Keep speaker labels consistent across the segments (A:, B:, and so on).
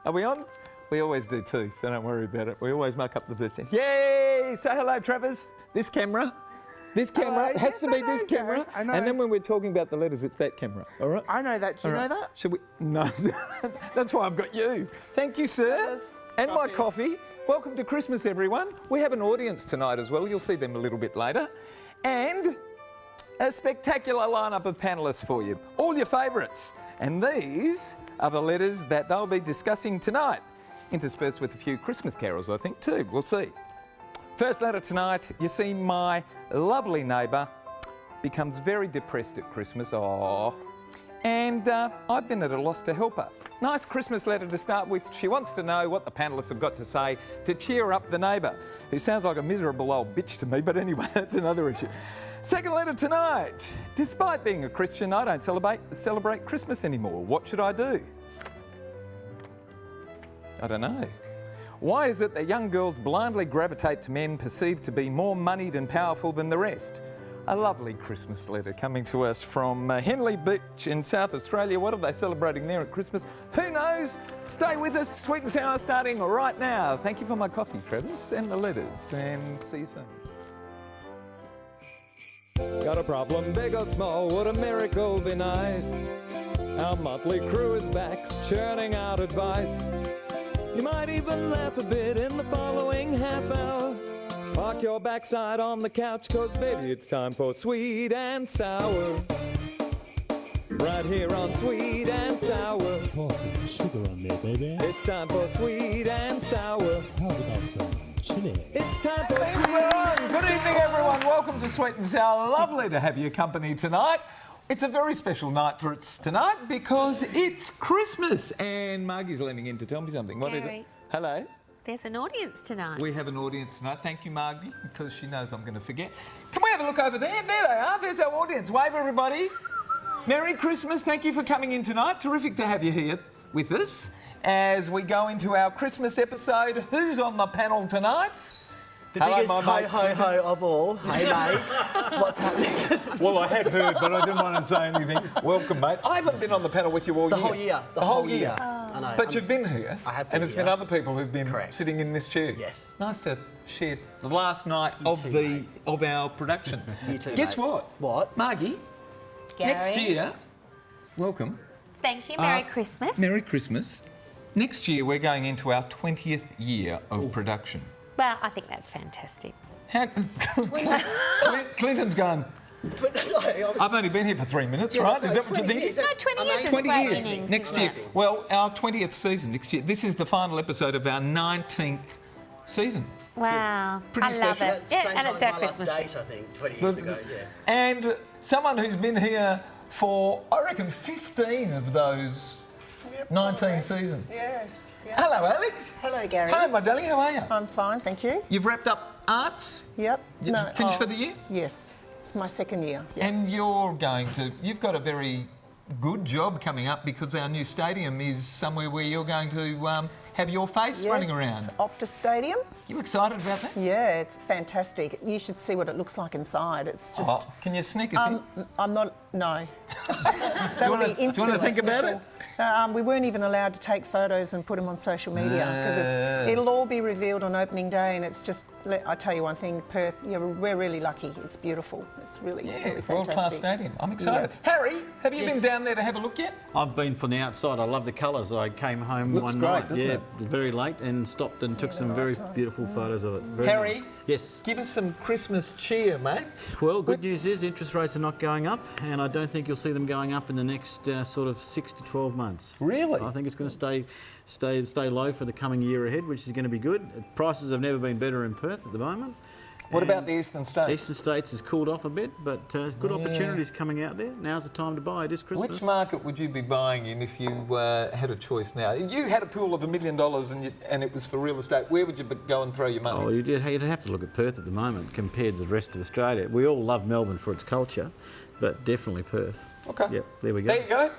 A: Are we on? We always do too, so don't worry about it. We always muck up the birthday. Yay! Say hello, Travis. This camera. This camera. It has to be this camera.
B: I know.
A: And then when we're talking about the letters, it's that camera. All right?
B: I know that. Do you know that?
A: Should we? No. That's why I've got you. Thank you, sir. And my coffee. Welcome to Christmas, everyone. We have an audience tonight as well. You'll see them a little bit later. And a spectacular lineup of panellists for you. All your favourites. And these are the letters that they'll be discussing tonight. Interspersed with a few Christmas carols, I think, too. We'll see. First letter tonight, you see my lovely neighbour becomes very depressed at Christmas. Oh, and I've been at a loss to help her. Nice Christmas letter to start with. She wants to know what the panellists have got to say to cheer up the neighbour, who sounds like a miserable old bitch to me, but anyway, that's another issue. Second letter tonight. Despite being a Christian, I don't celebrate Christmas anymore. What should I do? I don't know. Why is it that young girls blindly gravitate to men perceived to be more moneyed and powerful than the rest? A lovely Christmas letter coming to us from Henley Beach in South Australia. What are they celebrating there at Christmas? Who knows? Stay with us. Sweet and Sour starting right now. Thank you for my coffee, Travis, and the letters. And see you soon. Got a problem, big or small, would a miracle be nice? Our motley crew is back, churning out advice. You might even laugh a bit in the following half hour. Park your backside on the couch, cause baby it's time for Sweet and Sour. Right here on Sweet and Sour.
C: Pour some sugar on there, baby.
A: It's time for Sweet and Sour.
C: How's about some chili?
A: It's time for Good evening, everyone. Welcome to Sweet and Sour. Lovely to have your company tonight. It's a very special night for us tonight because it's Christmas. And Margy's leaning in to tell me something. What is it? Hello.
D: There's an audience tonight.
A: We have an audience tonight. Thank you, Margy, because she knows I'm going to forget. Can we have a look over there? There they are. There's our audience. Wave, everybody. Merry Christmas. Thank you for coming in tonight. Terrific to have you here with us as we go into our Christmas episode. Who's on the panel tonight?
E: The biggest ho-ho-ho of all. Hey, mate. What's happening?
A: Well, I had heard, but I didn't want to say anything. Welcome, mate. I haven't been on the panel with you all year.
E: The whole year.
A: The whole year.
E: I know.
A: But you've been here.
E: I have been
A: And it's
E: here.
A: been other people who've been
E: Correct.
A: sitting in this chair.
E: Yes.
A: Nice to share the last night of our production.
E: You too,
A: Guess
E: mate.
A: what?
E: What?
A: Margy,
D: Gary.
A: next year, welcome.
D: Thank you. Merry Christmas.
A: Merry Christmas. Next year, we're going into our 20th year of production.
D: Well, I think that's fantastic.
A: How... Clinton's gone, I've only been here for 3 minutes, right? Is that what you think?
D: No, 20 years is a
A: 20
D: great
A: years.
D: innings.
A: Next
D: isn't
A: year.
D: it?
A: Well, our 20th season next year. This is the final episode of our 19th season.
D: Wow.
A: Pretty
D: I love
A: special.
D: it. Yeah, and it's our Christmas.
E: Date, I think, 20 years ago, yeah.
A: And someone who's been here for, I reckon, 15 of those 19 seasons.
B: Yeah.
A: Hello, Alex.
B: Hello, Gary.
A: Hello, my darling. How are you?
B: I'm fine, thank you.
A: You've wrapped up arts.
B: Yep.
A: You finished for the year?
B: Yes. It's my second year. Yep.
A: And you've got a very good job coming up because our new stadium is somewhere where you're going to have your face running around.
B: Optus Stadium.
A: You excited about that?
B: Yeah, it's fantastic. You should see what it looks like inside. It's just...
A: can you sneak us in?
B: I'm not... No.
A: Do you want to think about it?
B: We weren't even allowed to take photos and put them on social media because it'll all be revealed on opening day, and it's just, I tell you one thing, Perth, we're really lucky. It's beautiful. It's really, really fantastic.
A: World-class stadium. I'm excited. Yeah. Harry, have you been down there to have a look yet?
F: I've been from the outside. I love the colours. I came home one night, very late, and stopped and took some very beautiful photos of it. Very
A: Harry,
F: nice. Yes.
A: Give us some Christmas cheer, mate.
F: Well, good news is interest rates are not going up, and I don't think you'll see them going up in the next sort of 6 to 12 months.
A: Really?
F: I think it's going to stay low for the coming year ahead, which is going to be good. Prices have never been better in Perth at the moment.
A: What about the eastern states?
F: Eastern states has cooled off a bit, but good opportunities coming out there. Now's the time to buy. It is Christmas.
A: Which market would you be buying in if you had a choice now? If you had a pool of $1 million and it was for real estate, where would you go and throw your money?
F: Oh, you'd have to look at Perth at the moment compared to the rest of Australia. We all love Melbourne for its culture, but definitely Perth.
A: Okay.
F: Yep, there we go.
A: There you go.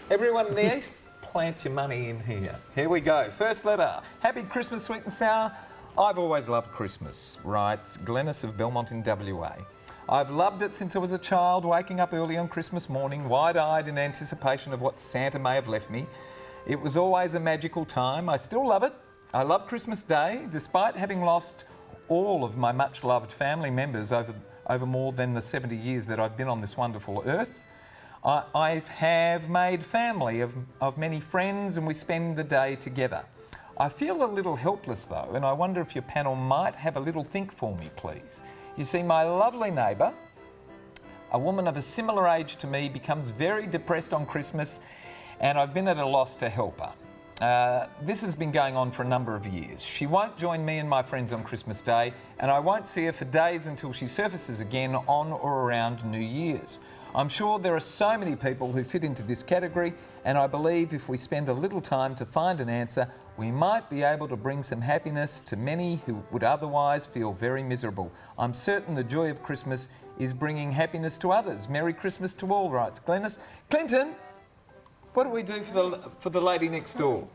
A: Everyone in the east, plant your money in here. Here we go. First letter. Happy Christmas, Sweet and Sour. I've always loved Christmas, writes Glennis of Belmont in WA. I've loved it since I was a child, waking up early on Christmas morning, wide-eyed in anticipation of what Santa may have left me. It was always a magical time. I still love it. I love Christmas Day, despite having lost all of my much-loved family members over more than the 70 years that I've been on this wonderful earth. I have made family of many friends, and we spend the day together. I feel a little helpless though, and I wonder if your panel might have a little think for me, please. You see, my lovely neighbour, a woman of a similar age to me, becomes very depressed on Christmas, and I've been at a loss to help her. This has been going on for a number of years. She won't join me and my friends on Christmas Day, and I won't see her for days until she surfaces again on or around New Year's. I'm sure there are so many people who fit into this category, and I believe if we spend a little time to find an answer, we might be able to bring some happiness to many who would otherwise feel very miserable. I'm certain the joy of Christmas is bringing happiness to others. Merry Christmas to all, writes Glennis. Clinton, what do we do for the lady next door?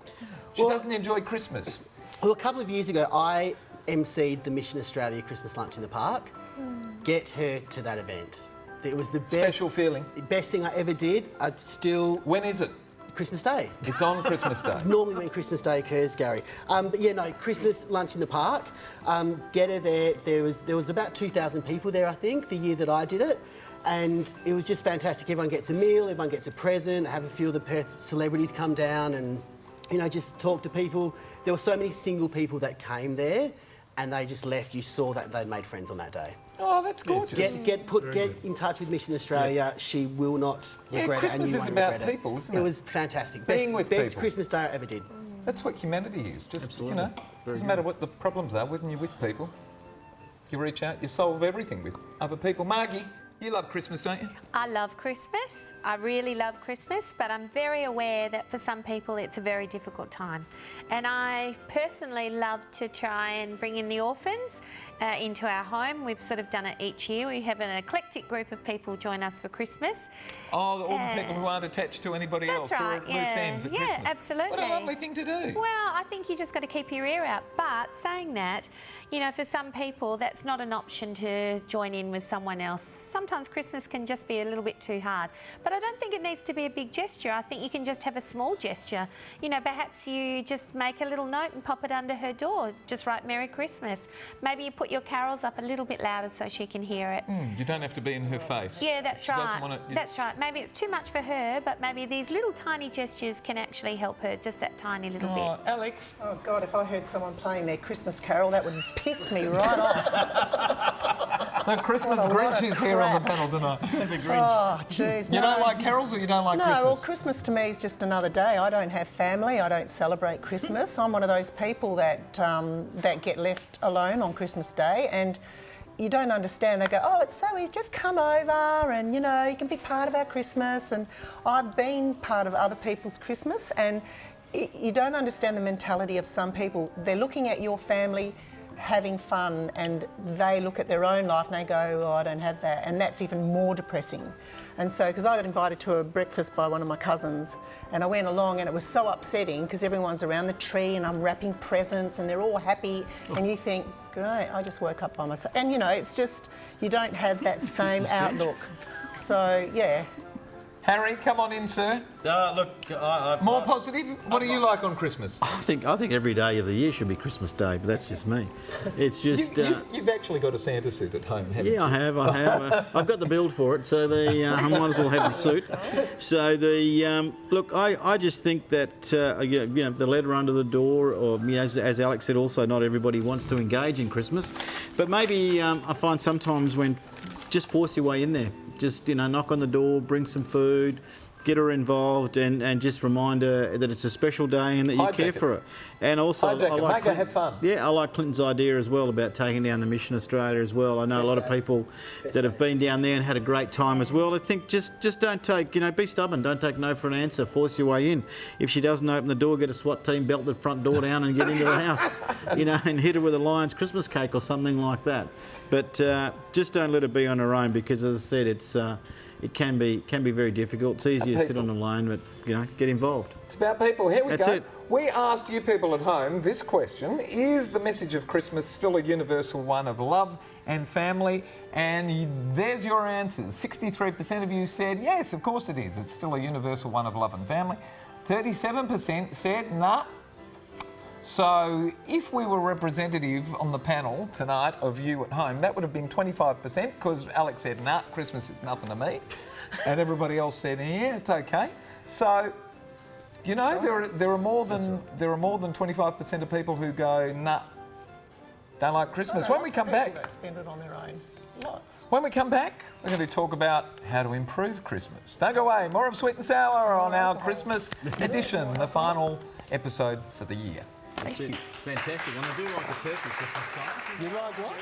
A: She doesn't enjoy Christmas.
E: Well, a couple of years ago, I emceed the Mission Australia Christmas Lunch in the Park. Get her to that event. It was the best...
A: Special feeling.
E: Best thing I ever did. I'd still...
A: When is it?
E: Christmas Day.
A: It's on Christmas Day.
E: Normally when Christmas Day occurs, Gary. But yeah, no, Christmas Lunch in the Park. Get her there. There was about 2,000 people there, I think, the year that I did it. And it was just fantastic. Everyone gets a meal, everyone gets a present, have a few of the Perth celebrities come down and, you know, just talk to people. There were so many single people that came there and they just left. You saw that they'd made friends on that day.
A: Oh, that's gorgeous.
E: Get in touch with Mission Australia. Yeah. She will not regret it, and
A: Christmas
E: you
A: is
E: won't
A: about
E: regret
A: people,
E: it.
A: isn't it?
E: It was fantastic.
A: Being with
E: best
A: people.
E: Christmas Day I ever did.
A: That's what humanity is. Just,
F: Absolutely.
A: you know, doesn't matter what the problems are when you're with people. You reach out, you solve everything with other people. Margy, you love Christmas, don't you?
D: I love Christmas. I really love Christmas, but I'm very aware that for some people it's a very difficult time. And I personally love to try and bring in the orphans into our home. We've sort of done it each year. We have an eclectic group of people join us for Christmas.
A: Oh, all the people who aren't attached to anybody else.
D: That's right,
A: Who are at loose ends at Christmas.
D: Absolutely.
A: What a lovely thing to do.
D: Well, I think you just got to keep your ear out. But saying that, you know, for some people, that's not an option to join in with someone else. Sometimes Christmas can just be a little bit too hard. But I don't think it needs to be a big gesture. I think you can just have a small gesture. You know, perhaps you just make a little note and pop it under her door. Just write Merry Christmas. Maybe you put your carols up a little bit louder so she can hear it.
A: You don't have to be in her face.
D: Yeah, that's right.
A: It,
D: That's right. Maybe it's too much for her, but maybe these little tiny gestures can actually help her, just that tiny little bit.
A: Alex.
B: Oh God, if I heard someone playing their Christmas carol, that would piss me right off.
A: The Christmas
B: What a lot
A: Grinch
B: of
A: is here on the
B: crap.
A: panel tonight.
F: The Grinch.
B: Oh, jeez.
A: You don't like carols or you don't like
B: No,
A: Christmas?
B: well, Christmas to me is just another day. I don't have family. I don't celebrate Christmas. I'm one of those people that that get left alone on Christmas Day, and you don't understand. They go, oh, it's so easy, just come over and, you know, you can be part of our Christmas. And I've been part of other people's Christmas, and you don't understand the mentality of some people. They're looking at your family having fun, and they look at their own life and they go, oh, I don't have that. And that's even more depressing. And so, because I got invited to a breakfast by one of my cousins, and I went along, and it was so upsetting because everyone's around the tree and I'm wrapping presents and they're all happy, and you think, great, I just woke up by myself. And you know, it's just, you don't have that same outlook. So, yeah.
A: Harry, come on in, sir.
F: Look,
A: More positive? What do you like on Christmas?
F: I think every day of the year should be Christmas Day, but that's just me. It's just...
A: You've actually got a Santa suit at home, haven't you?
F: Yeah, I have. I've got the build for it, so I might as well have the suit. So look, I just think that you know, the letter under the door, or you know, as Alex said, also not everybody wants to engage in Christmas, but maybe I find sometimes when just force your way in there. Just, you know, knock on the door, bring some food, get her involved, and just remind her that it's a special day and that you care for her. And also, I like
A: make her have fun.
F: Yeah, I like Clinton's idea as well about taking down the Mission Australia as well. I know a lot of people that have been down there and had a great time as well. I think just don't take, you know, be stubborn. Don't take no for an answer. Force your way in. If she doesn't open the door, get a SWAT team, belt the front door down and get into the house, you know, and hit her with a Lion's Christmas cake or something like that. But just don't let her be on her own, because, as I said, it can be very difficult. It's easier to sit on a lane, but, you know, get involved.
A: It's about people. Here we
F: That's
A: go.
F: it.
A: We asked you people at home this question: is the message of Christmas still a universal one of love and family? And there's your answers. 63% of you said yes, of course it is. It's still a universal one of love and family. 37% said nah. So if we were representative on the panel tonight of you at home, that would have been 25% because Alex said nah, Christmas is nothing to me. And everybody else said, yeah, it's okay. So, you know, there are more than 25% of people who go, nah, don't like Christmas. When we come back,
B: that spend it on their own. Lots.
A: when we come back, we're going to talk about how to improve Christmas. Don't go away. More of Sweet and Sour on our Christmas edition, the final episode for the year.
F: That's it. Fantastic. And I do like a turkey Christmas time.
A: You like what?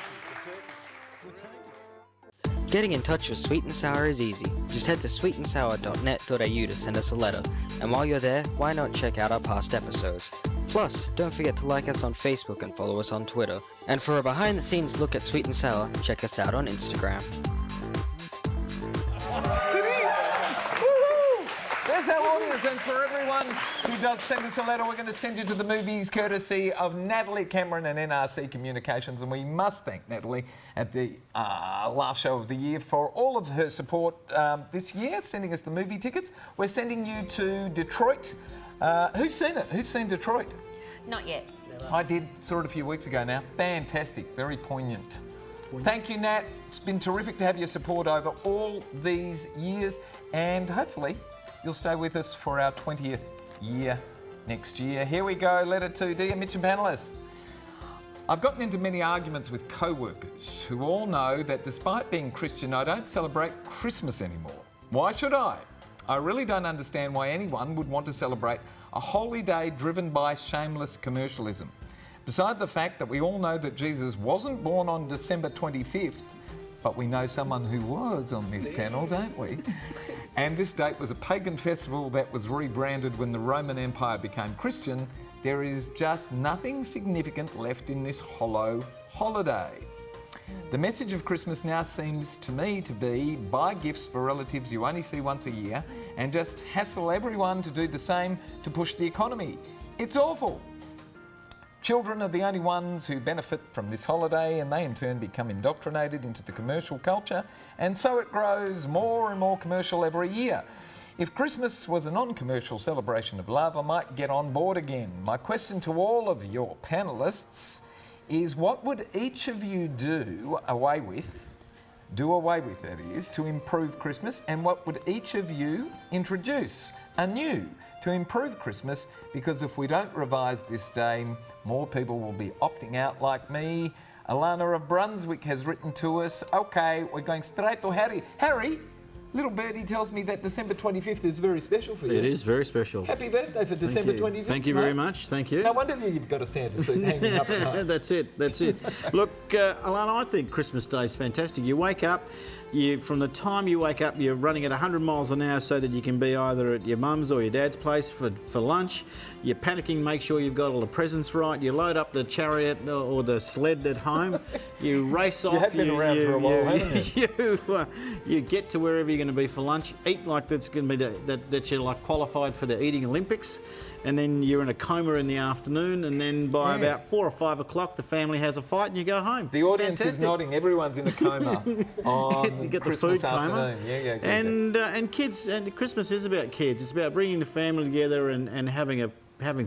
G: Getting in touch with Sweet and Sour is easy. Just head to sweetandsour.net.au to send us a letter. And while you're there, why not check out our past episodes? Plus, don't forget to like us on Facebook and follow us on Twitter. And for a behind-the-scenes look at Sweet and Sour, check us out on Instagram.
A: There's our audience, and for everyone who does send us a letter, we're going to send you to the movies courtesy of Natalie Cameron and NRC Communications, and we must thank Natalie at the last show of the year for all of her support this year, sending us the movie tickets. We're sending you to Detroit. Who's seen it? Who's seen Detroit?
D: Not yet.
A: I did, saw it a few weeks ago now. Fantastic, very poignant. Thank you, Nat. It's been terrific to have your support over all these years, and hopefully you'll stay with us for our 20th year next year. Here we go, letter to Dear Mitch and panellists. I've gotten into many arguments with co-workers who all know that despite being Christian, I don't celebrate Christmas anymore. Why should I? I really don't understand why anyone would want to celebrate a holy day driven by shameless commercialism. Beside the fact that we all know that Jesus wasn't born on December 25th, but we know someone who was on this panel, don't we? And this date was a pagan festival that was rebranded when the Roman Empire became Christian. There is just nothing significant left in this hollow holiday. The message of Christmas now seems to me to be buy gifts for relatives you only see once a year and just hassle everyone to do the same to push the economy. It's awful. Children are the only ones who benefit from this holiday, and they in turn become indoctrinated into the commercial culture, and so it grows more and more commercial every year. If Christmas was a non-commercial celebration of love, I might get on board again. My question to all of your panellists is, what would each of you do away with, that is, to improve Christmas, and what would each of you introduce anew to improve Christmas? Because if we don't revise this day, more people will be opting out like me. Alana of Brunswick has written to us. Okay, we're going straight to Harry. Harry, little birdie tells me that December 25th is very special for you.
F: It is very special.
A: Happy birthday for December 25th.
F: Thank you very much. Thank you.
A: No wonder you've got a Santa suit hanging up at home.
F: That's it. Look, Alana, I think Christmas Day is fantastic. You wake up, from the time you wake up, you're running at 100 miles an hour so that you can be either at your mum's or your dad's place for lunch. You're panicking, make sure you've got all the presents right. You load up the chariot or the sled at home. You race off.
A: You have been around for a while, haven't you?
F: You get to wherever you're going to be for lunch. Eat like that's going to be that you're like qualified for the eating Olympics. And then you're in a coma in the afternoon, and then by about 4 or 5 o'clock, the family has a fight and you go home.
A: The audience is nodding. Everyone's in a coma on
F: you get the
A: Christmas
F: food coma.
A: afternoon. Yeah,
F: and kids, and Christmas is about kids. It's about bringing the family together and having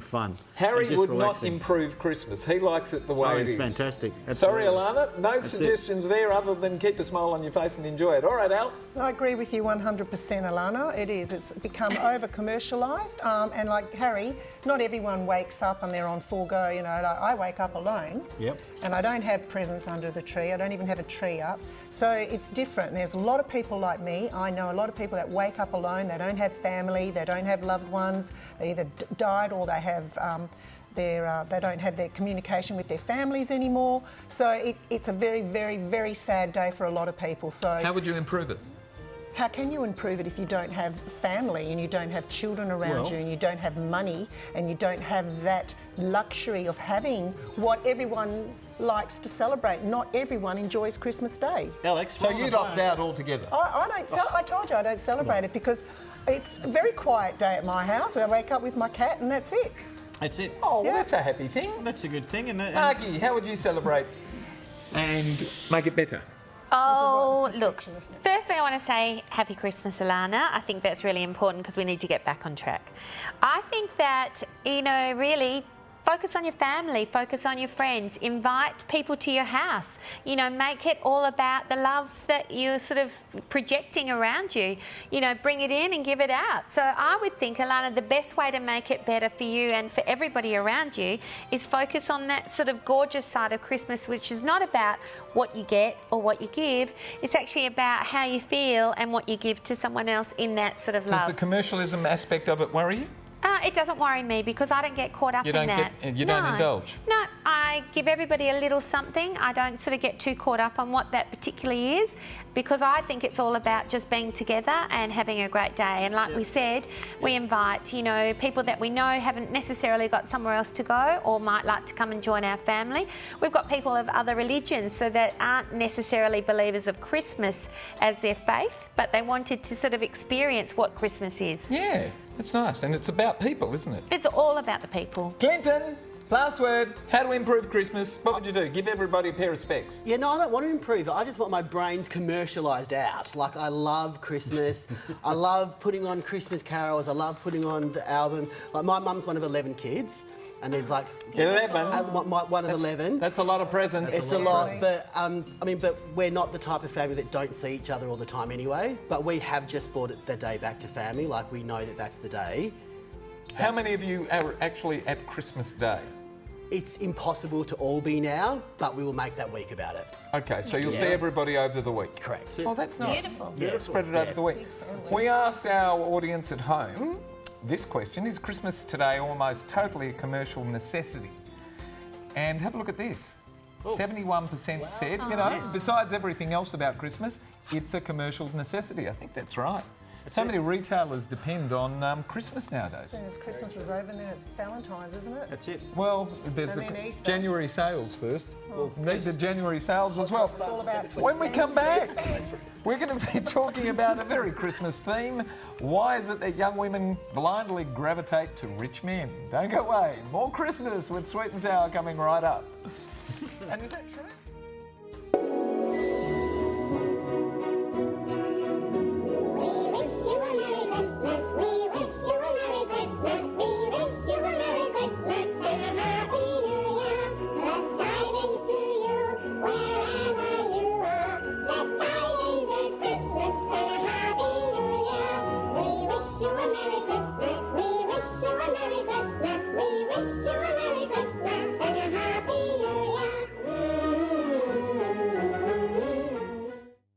F: fun.
A: Harry
F: and
A: would
F: relaxing.
A: not improve Christmas. He likes it the way it
F: it's
A: is.
F: fantastic.
A: Sorry,
F: Absolutely.
A: Alana. No suggestions there other than keep a smile on your face and enjoy it. All right, Al.
B: I agree with you 100%, Alana. It is. It's become over-commercialised. And like Harry, not everyone wakes up and they're on full go. You know, like I wake up alone.
F: Yep.
B: And I don't have presents under the tree. I don't even have a tree up. So it's different. There's a lot of people like me. I know a lot of people that wake up alone. They don't have family. They don't have loved ones. They either died or they have they don't have their communication with their families anymore. So it's a very, very, very sad day for a lot of people. So
A: How would you improve it?
B: how can you improve it if you don't have family and you don't have children around you and you don't have money and you don't have that luxury of having what everyone likes to celebrate? Not everyone enjoys Christmas Day.
F: Alex,
A: So you'd opt out altogether?
B: I don't. I told you I don't celebrate it because it's a very quiet day at my house. I wake up with my cat and that's it.
F: That's it.
A: Oh, well,
B: Yeah.
A: that's a happy thing.
F: That's a good thing. And
A: Margy, how would you celebrate and make it better?
D: Oh, look,
B: perfectionist.
D: firstly I want to say Happy Christmas, Alana. I think that's really important because we need to get back on track. I think that, you know, really focus on your family, focus on your friends, invite people to your house, you know, make it all about the love that you're sort of projecting around you, you know, bring it in and give it out. So I would think, Alana, the best way to make it better for you and for everybody around you is focus on that sort of gorgeous side of Christmas, which is not about what you get or what you give, it's actually about how you feel and what you give to someone else in that sort of
A: Does
D: love.
A: the commercialism aspect of it worry you?
D: It doesn't worry me because I don't get caught up
A: You
D: in
A: don't
D: that.
A: you don't indulge?
D: No, I give everybody a little something. I don't sort of get too caught up on what that particularly is because I think it's all about just being together and having a great day. And like we said, we invite, you know, people that we know haven't necessarily got somewhere else to go or might like to come and join our family. We've got people of other religions so that aren't necessarily believers of Christmas as their faith, but they wanted to sort of experience what Christmas is.
A: Yeah, it's nice. And it's about people, isn't it?
D: It's all about the people.
A: Clinton, last word. How to improve Christmas? What would you do? Give everybody a pair of specs.
E: Yeah, no, I don't want to improve it. I just want my brains commercialised out. Like, I love Christmas. I love putting on Christmas carols. I love putting on the album. Like, my mum's one of 11 kids, and there's like
A: 11?
E: One of 11.
A: That's a lot of presents.
E: It's a lot, but I mean, but we're not the type of family that don't see each other all the time anyway. But we have just brought it the day back to family. Like, we know that that's the day.
A: How many of you are actually at Christmas Day?
E: It's impossible to all be now, but we will make that week about it.
A: Okay, so you'll see everybody over the week.
E: Correct.
A: Oh, that's nice.
D: Beautiful.
E: Yeah.
A: Spread it over the week. We asked our audience at home this question: is Christmas today almost totally a commercial necessity? And have a look at this. 71% said, you know, besides everything else about Christmas, it's a commercial necessity. I think that's right. So many retailers depend on Christmas
B: As
A: nowadays.
B: soon as Christmas is over, then it's Valentine's, isn't it?
F: That's it.
A: Well, there's
B: And
A: the
B: then Easter.
A: January sales first. We'll need the January sales as well.
B: It's all about
A: When we come back, we're going to be talking about a very Christmas theme. Why is it that young women blindly gravitate to rich men? Don't go away. More Christmas with Sweet and Sour coming right up. And is that true?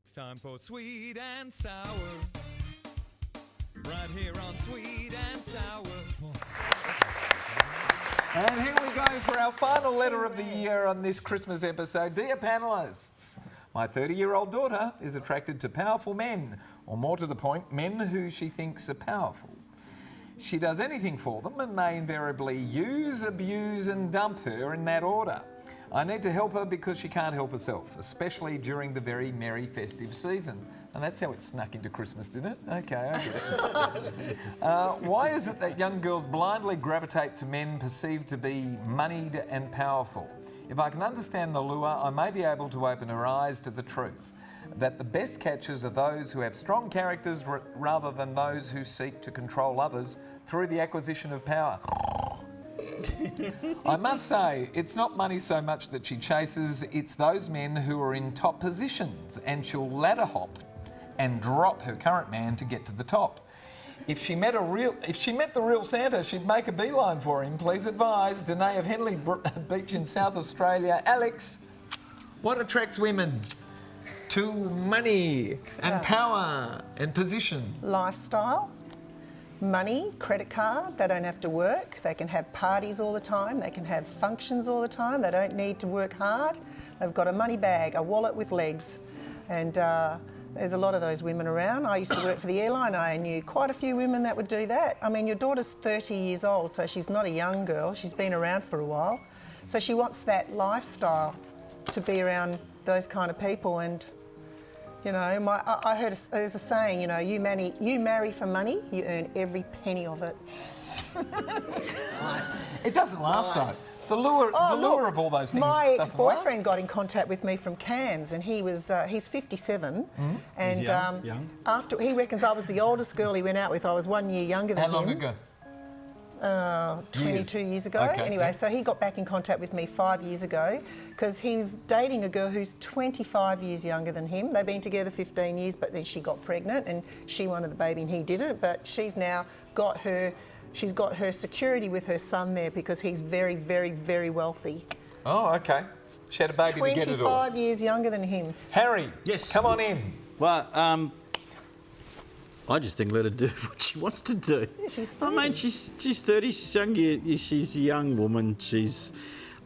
H: It's time for Sweet and Sour. Right here on Sweet and Sour.
A: And here we go for our final letter of the year on this Christmas episode. Dear panellists, my 30-year-old daughter is attracted to powerful men, or more to the point, men who she thinks are powerful. She does anything for them and they invariably use, abuse and dump her in that order. I need to help her because she can't help herself, especially during the very merry festive season. And that's how it snuck into Christmas, didn't it? Okay, I get it. Why is it that young girls blindly gravitate to men perceived to be moneyed and powerful? If I can understand the lure, I may be able to open her eyes to the truth, that the best catchers are those who have strong characters rather than those who seek to control others through the acquisition of power. I must say, it's not money so much that she chases, it's those men who are in top positions, and she'll ladder hop and drop her current man to get to the top. If she met the real Santa, she'd make a beeline for him. Please advise. Danae of Henley Beach in South Australia. Alex, what attracts women to money and power and position?
B: Lifestyle, money, credit card. They don't have to work. They can have parties all the time. They can have functions all the time. They don't need to work hard. They've got a money bag, a wallet with legs. And there's a lot of those women around. I used to work for the airline. I knew quite a few women that would do that. I mean, your daughter's 30 years old, so she's not a young girl. She's been around for a while. So she wants that lifestyle to be around those kind of people. And, you know, I heard there's a saying, you know, you marry for money, you earn every penny of it.
E: Nice.
A: It doesn't last
E: Nice.
A: The lure of all those things.
B: My
A: doesn't
B: ex-boyfriend got in contact with me from Cairns, and he's 57, and
F: He's young.
B: after he reckons I was the oldest girl he went out with. I was 1 year younger than
A: How long
B: him.
A: ago?
B: 22 years ago.
A: Okay,
B: Anyway,
A: yeah.
B: so he got back in contact with me 5 years ago because he was dating a girl who's 25 years younger than him. They've been together 15 years, but then she got pregnant and she wanted the baby and he didn't. But she's now got her security with her son there because he's very, very, very wealthy.
A: Oh, okay. She had a baby to get it all.
B: 25 years younger than him.
A: Harry,
F: Yes.
A: come on in.
F: Well, I just think let her do what she wants to do.
B: Yeah, she's
F: I mean,
B: 30.
F: she's 30. She's young. She's a young woman. She's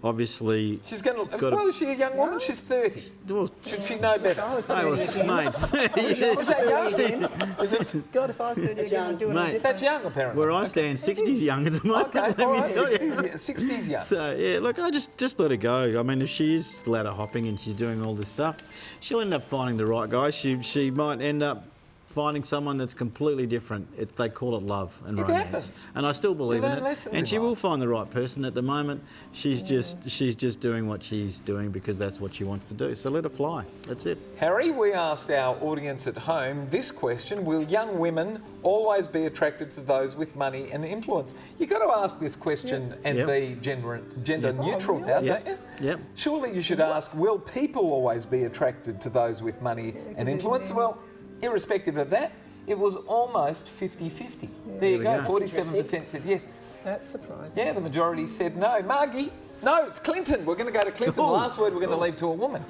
F: obviously.
A: She's going to.
F: Got a-
A: Well, is she a young woman? She's 30.
F: Well,
A: Should she know better?
B: I was
F: oh,
B: 30 again.
F: mate.
A: Is that young?
B: God, if I was 30 again, I'd do it all
F: Mate.
B: different.
A: That's young, apparently.
F: Where I stand, 60's young at the moment.
A: Okay,
F: let
A: all
F: me
A: right.
F: tell you.
A: 60's young.
F: So yeah, look, I just let her go. I mean, if she is ladder hopping and she's doing all this stuff, she'll end up finding the right guy. She might end up finding someone that's completely different. They call it love and
A: It
F: romance,
A: happens.
F: and I still believe in
A: learn
F: it.
A: lessons
F: And
A: in
F: she will
A: life.
F: find the right person. At the moment, she's just doing what she's doing because that's what she wants to do. So let her fly. That's it.
A: Harry, we asked our audience at home this question: will young women always be attracted to those with money and influence? You've got to ask this question and
F: Yep.
A: be gender neutral now,
F: Yep.
A: don't you?
F: Yep.
A: Surely you should ask, will people always be attracted to those with money and influence? Well, irrespective of that, it was almost 50-50. There you
F: we
A: go,
F: go.
A: 47% said yes.
B: That's surprising.
A: Yeah, the majority said no. Margy, no, it's Clinton. We're going to go to Clinton.
F: Ooh.
A: Last word we're going to leave to a woman.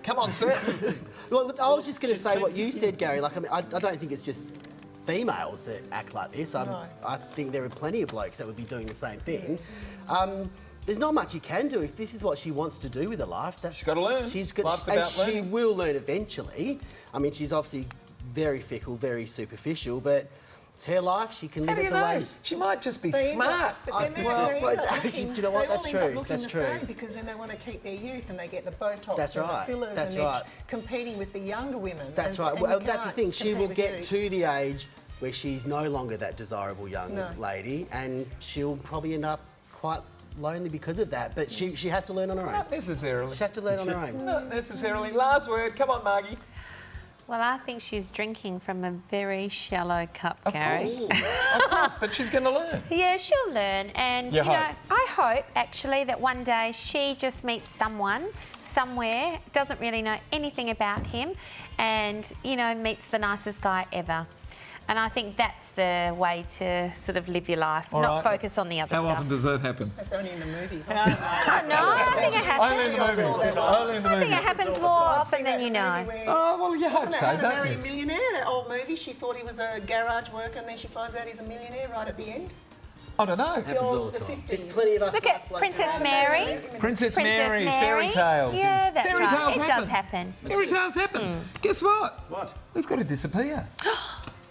A: Come on, sir.
E: Well, I was just going to say what you said, Gary. Like, I mean, I don't think it's just females that act like this.
B: No.
E: I think there are plenty of blokes that would be doing the same thing. There's not much you can do if this is what she wants to do with her life. She's
A: gotta learn. Life's about
E: she
A: learning.
E: will learn eventually. I mean, she's obviously very fickle, very superficial, but it's her life. She can
A: How
E: live
A: do
E: it
A: you
E: the
A: know?
E: way.
A: She might just be
B: They end up-
A: smart.
B: But then they
E: Well,
B: end
E: well,
B: up
E: actually,
B: looking-
E: do you know what?
B: they all
E: That's
B: end up
E: true.
B: looking
E: That's
B: the
E: true.
B: same because then they want to keep their youth and they get the Botox
E: That's
B: and
E: right.
B: the fillers
E: That's
B: and they're
E: right.
B: competing with the younger women.
E: That's
B: and-
E: right.
B: and
E: Well,
B: you
E: that's the
B: can't
E: thing. She
B: compete
E: will
B: with
E: get
B: youth.
E: to the age where she's no longer that desirable young
B: No.
E: lady, and she'll probably end up quite lonely because of that. But she has to learn on her own.
A: Not necessarily.
E: She has to learn on her own.
A: Not necessarily. Last word. Come on, Margy.
D: Well, I think she's drinking from a very shallow cup,
A: Of
D: Gary.
A: course. Of course, but she's going to learn.
D: Yeah, she'll learn. And,
A: You
D: you know,
A: hope.
D: I hope actually that one day she just meets someone somewhere, doesn't really know anything about him, and, you know, meets the nicest guy ever. And I think that's the way to sort of live your life,
A: All
D: not
A: right.
D: focus on the other
A: How
D: stuff.
A: often does that happen?
B: That's only in the movies.
D: Oh, no, I think it happens.
A: Only in the movies. Only in the
D: I think it
A: movies.
D: happens more often than you know.
A: Oh, well, you hope
B: Wasn't it
A: so,
B: How to
A: don't
B: Marry a
A: you?
B: Millionaire, that old movie? She thought he was a garage worker and then she finds out he's a millionaire right at the end.
A: I don't know.
B: The old, the 50s.
E: There's plenty of us.
D: Look
E: nice
D: at
E: blokes
D: Princess
E: around.
D: Mary.
A: Princess
D: Princess
A: Mary,
D: Mary.
A: fairy tales.
D: Yeah, that's
A: Fairy
D: right.
A: tales
D: It does happen.
A: Fairy tales happen. Guess what?
F: What?
A: We've got to disappear.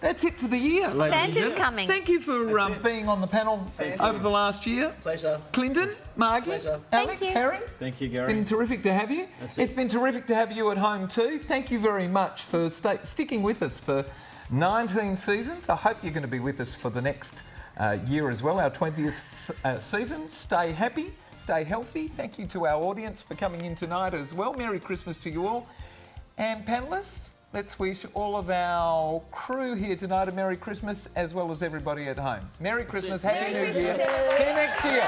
A: That's it for the year.
F: Ladies and
D: Santa's
F: gentlemen.
D: coming.
A: Thank you for being on the panel over the last year.
E: Pleasure.
A: Clinton, Margy,
E: Pleasure.
A: Alex,
D: you.
A: Harry.
F: Thank you,
A: It's
F: Gary.
A: been terrific to have you. It's been terrific to have you at home too. Thank you very much for sticking with us for 19 seasons. I hope you're going to be with us for the next year as well, our 20th season. Stay happy, stay healthy. Thank you to our audience for coming in tonight as well. Merry Christmas to you all. And panellists, let's wish all of our crew here tonight a Merry Christmas as well as everybody at home. Merry Christmas, Happy New Year. See you next year.